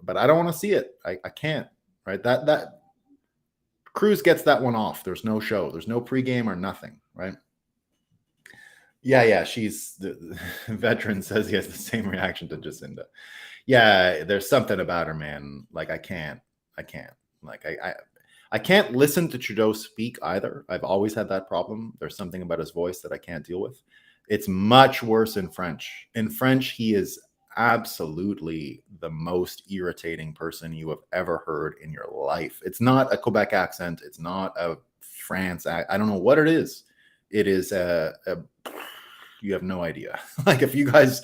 but I don't want to see it. I can't, right? That Cruise gets that one off. There's no show. There's no pregame or nothing, right? Yeah. She's the veteran says he has the same reaction to Jacinda. Yeah, there's something about her, man. Like I can't. Like I can't listen to Trudeau speak either. I've always had that problem. There's something about his voice that I can't deal with. It's much worse in French. In French, he is absolutely the most irritating person you have ever heard in your life. It's not a Quebec accent. It's not a France accent. I don't know what it is. It is you have no idea. Like if you guys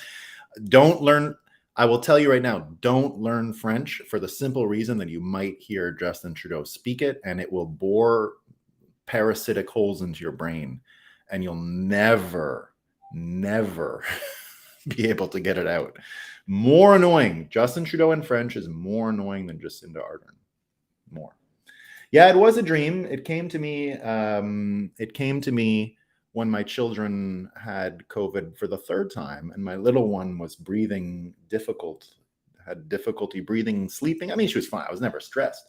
don't learn, I will tell you right now, don't learn French for the simple reason that you might hear Justin Trudeau speak it and it will bore parasitic holes into your brain and you'll never be able to get it out. More annoying. Justin Trudeau in French is more annoying than Jacinda Ardern. More. Yeah, it was a dream. It came to me when my children had COVID for the third time, and my little one was had difficulty breathing, sleeping. I mean, she was fine. I was never stressed,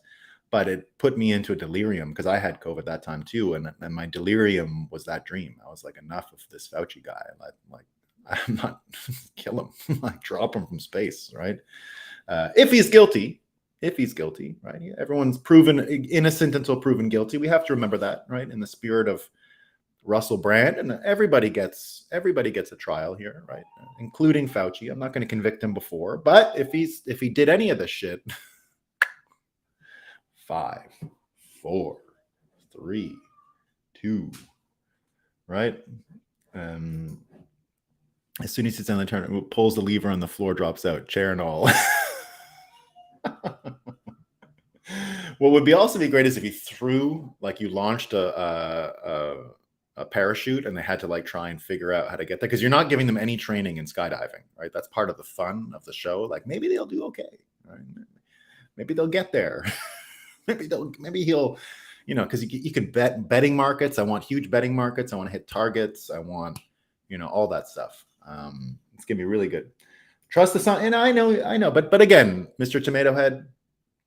but it put me into a delirium because I had COVID that time too. And my delirium was that dream. I was like, enough of this Fauci guy. Like, I'm not kill him, like drop him from space, right? If he's guilty, right? Everyone's proven innocent until proven guilty. We have to remember that, right? In the spirit of Russell Brand, and everybody gets a trial here, right? Including Fauci. I'm not going to convict him before, but if he did any of this shit, 5, 4, 3, 2, right? As soon as he sits down the turn, pulls the lever and the floor drops out, chair and all. What would also be great is if he threw, like you launched a parachute and they had to like try and figure out how to get there, because you're not giving them any training in skydiving, right? That's part of the fun of the show. Like maybe they'll do okay, right? Maybe they'll get there. maybe he'll, because you could betting markets. I want huge betting markets. I want to hit targets. I want, all that stuff. It's gonna be really good. Trust the sun. And I know, but again, Mr. Tomato Head,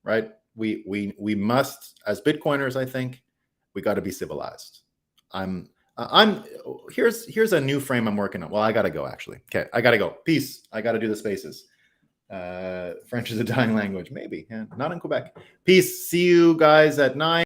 right? We must, as Bitcoiners, I think we got to be civilized. Here's a new frame I'm working on. Well, I gotta go actually. Okay, I gotta go. Peace. I gotta do the spaces. French is a dying language, maybe. Yeah, not in Quebec. Peace. See you guys at 9.